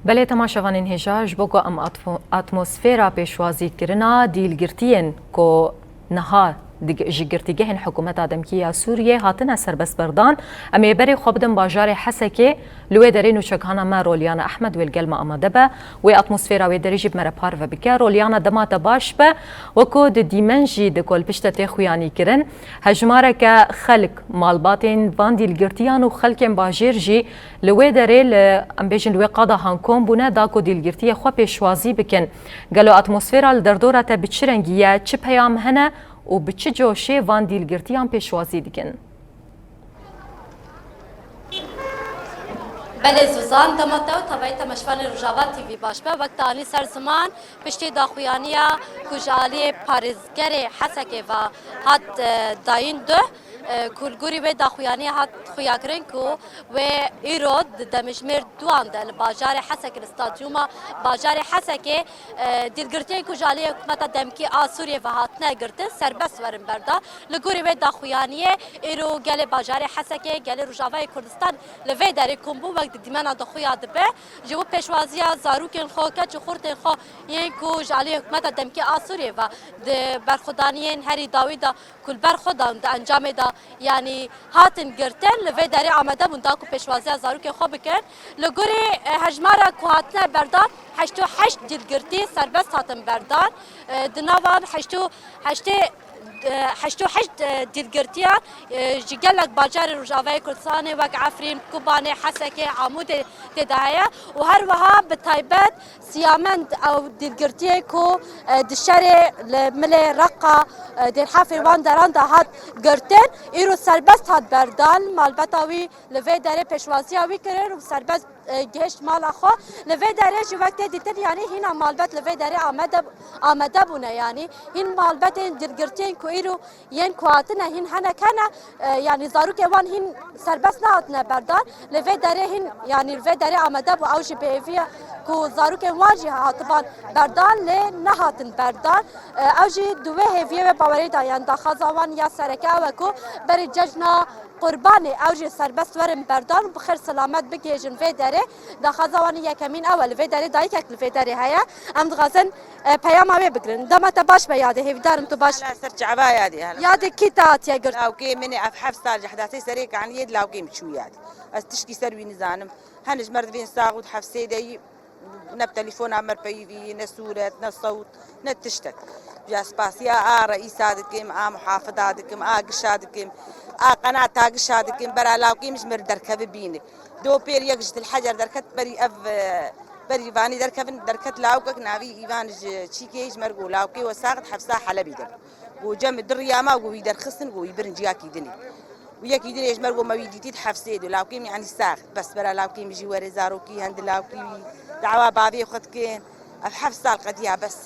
بله تماشاوان انهجاج بگو ام اتمسفیرا پیشوازی کرنا دیلگرتین کو نها جگرتیگهن حکومت آدمکیه سوریه هاتن سربست بردان امی بری خوابدن باجار حسکه لوی درین و چکانا ما رولیانا احمد والقلم آماده به و اتمسفیرا و دری جیب مرپار و بکه رولیانا دمات باش به وکو د دیمنجی د کل پشت تخویانی کرن هجماره که خلق مالباتین وان دیلگرتیان و خلق باجر جی لوی دری ام بیجن لوی قادا هانکوم بونه داکو دیلگرتی خو پیشوازی بکن گلو اتمسفیرا لدردورت بچرنگیه چه پیام هنه و به چه جوشه وان دیلگرتیان پیشوازی دیکن؟ بله زوزان دماته و طبعی تماشوان رجاوات تیوی باش به وقت آنی سر زمان پشتی داخویانیا کجالی پارزگر حسکه و هات داین دو کلگوری و داخویانی هات خویاکرین کو و ایرود دمجمر دوان دل باجار حسک الاستادیوما باجار حسک دیلگرتی کجالی حکومت دمکی آسوریه و هات نگرتن سربست ورن بردا لگوری و داخویانی ایرو گل باجار حسک گل رجاوای کردستان لوی داری کمبو وقت دیمنا دخویا دبه جو پیشوازیا زاروکن خو کچ خورتن خو یین کو جالی حکومت دمکی آسوریه و برخدانیین هری داویدا کل برخدان د انجام دا یعنی هاتن گرتن لوی داری آمده بودا کو پیشوازیا زاروکن خو بکن لگوری هجمارا کو هاتن بردان 88 دلگرتی سربست هاتن بردان دنوان 88 دیلگرتیان جگلک باجار رجاوی کردستان وک عفرین کوبانه حسکه عمود تداعیه و هر وها به تایبت سیامند او دیلگرتیه کو دشار مل رقا در حفر وان دران دهات گرتن ایرو سربست هات بردان مالبتاوی لوی داره پیشوازیاوی کرن و سربست گشت مال خو لوی داره جو وقت دیتن یعنی هینا مالبت لوی داره آمده بونه یعنی هین مالبت دیلگرتین کو ایرو ین کواتنه هین هنه کنه یعنی زاروک وان هین سربست نهاتنه بردان لوی داره هین یعنی لوی داره آمده بو اوج بیویا کو زاروک واجی هاتبان بردان ل نهاتن بردان اوج دوه هویه و باوری دایان داخازوان یا سرکه و کو بر ججنا قربان اوج سربست ورم بردان بخیر سلامت بگیجن وی داره داخازوان یکمین اول وی داره دایک وی داره هيا ام دغازن پیام اوی بگرن دمت باش به یاد هیدارم تو باش سر جعبا یادی یاد کی تات یا گرت لاوكي مني افحف سال جحداتي سريك عن يد لاوكي مشو يادي استشكي سروي نزانم هنج مرد بين ساغود حفسي دي نب تليفون عمر بيفي نسورة نصوت نتشتت جاس باسيا رئيساتكم محافظاتكم قشادكم قناة قشادكم برا لاوكي مش مرد دركب بينك دو بير يقجد الحجر دركت بري فاني دركت لاوكك نافي ايفان تشيكيج مرقو لاوكي وساقط حفصا حلبي در وجم الدريا ما ويدر خصن ويبرن جاكي دني وياك يدري ايش مرقو ما ويديتي حفسيد ولاوكي يعني ساقط بس برا لاوكي مجي وري زاروكي هند لاوكي دعوة بابي خدكين حفصا القديا بس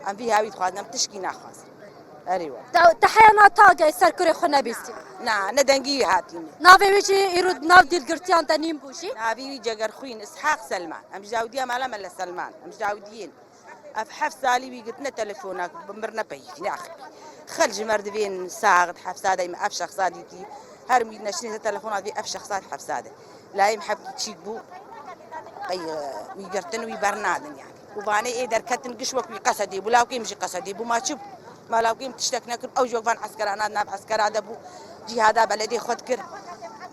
ام فيها ويد خادنا بتشكي ناخذ ايوه تحيانا تاجي سركري خنا بيستي ندنجي هاتين نافي ويجي يرد ناف ديلگرتيان تنيم بوشي نافي جگر خوين اسحاق سلمان ام جاوديا مالا ملا سلمان ام جاوديين افحف سالي ويقتنا تليفونك بمرنا بي يا اخي خلج مرد بين ساغد حفصه دايما افشخ صاديتي هرمي نشري تليفونات بي افشخ صاد حفصه لا يمحب تشيبو ويقرتن ويبرنادن يعني وباني ايه دركتن قشوك وقصدي بلاوكي مش قصدي بو ما تشوف ما لاوكي تشتكنا كل او جوفان عسكرانات ناب عسكرات ابو جهادا بلدي خد كر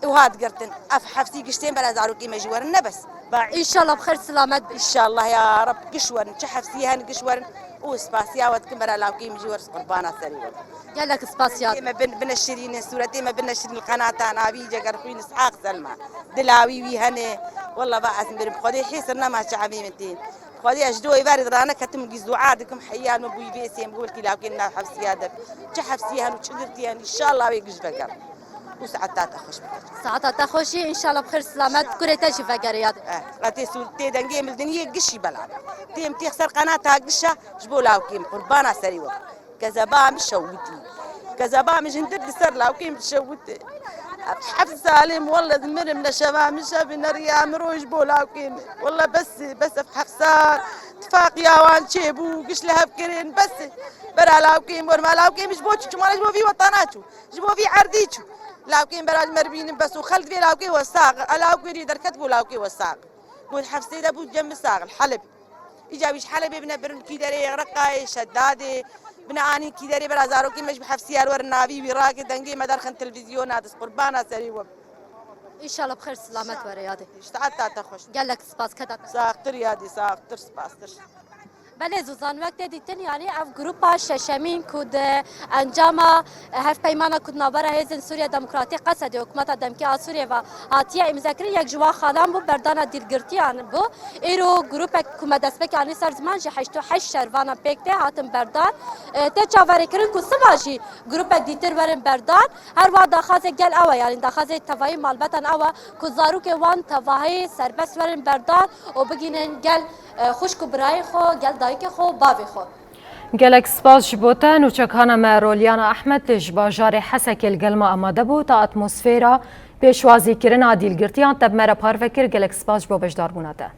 وهاد قرتن حفتي قشتين بلا زاروكي مجورنا بس ان شاء الله بخير سلامت ان شاء الله يا رب قشورن حفتيهن قشورن وسباسيا وتكم بلا لاوكي مجور قربانا سريور قال لك سباسيات ما بنشرين السورتي ما بنشرين القناه انا بيجا قرفين اسحاق سلمى دلاوي ويهنه والله بقى اسم برم خدي حيصرنا ما شعبي منتين خدي اجدوي بارد رانا كتم جزو عادكم حيان ابوي بيسيم قلت لاوكينا حفسيادك حفسيهن وشغلتيهن ان شاء الله ويقش بقر وساعتها اخش ساعتها تخشي ان شاء الله بخير سلامت كريتاش فقريات غاتي سولتي دنجي من الدنيا قشي بلعب تيم تخسر قناتها قشه جبولاوكيم قربانا سريوه كذا مش شوتي كذا مش هندد سر لاوكيم تشوتي حفظ سالم والله زمر من الشباب مش بنريا مروج بولاوكيم والله بس في حفصار اتفاق يا وان شيبو قش لها بكرين بس برا لاوكيم ورما لاوكيم مش بوتشو ما جبوا في وطناتو جبوا في عرديتو لاوكيم براج مربين بس وخلد في لاوكي وساق لاوكي دركت بولاوكي وساق بود حفصه ده بود جنب ساغل حلب إيجابيش حلبي بنا برن كيداري رقاي شدادي بنا آني كيداري برازارو كي مش بحفسيار ورنابي براكي دنجي مدرخن تلفزيون هذا قربانا سري وب ان شاء الله بخير سلامت وريادي اشتعت تخش قال لك سباس كذا ساختر يادي ساختر سباستر بله زوزان وقت دیتن یعنی اف گروپا ششمین کود انجام هف پیمانه کود نابره هزن سوریه دموکراتی قصد حکومت دمکی سوریه و هاتیه امزکری یک جوا خالان بو بردان دیلگرتیان بو ایرو گروپ کومه دسبک یعنی سر زمان جه 8 شهروان پکته هاتن بردان ته چاوری کرن کو سباشی گروپ دیتر ورن بردان هر وا داخاز گل اوا یعنی داخاز توای مالبتن اوا کو زاروک وان توای سربس ورن بردان و بگینن گل خوشکو برای خو گل دایک خو باوی خو گلک سپاس جبوتن و چکانا مرولیانا احمد تجباجار حسک الگلما آماده بود تا اتمسفیرا پیشوازی کرن عادیل گرتیان تب مرا پاروکر گلک سپاس جبو بجدار بوناده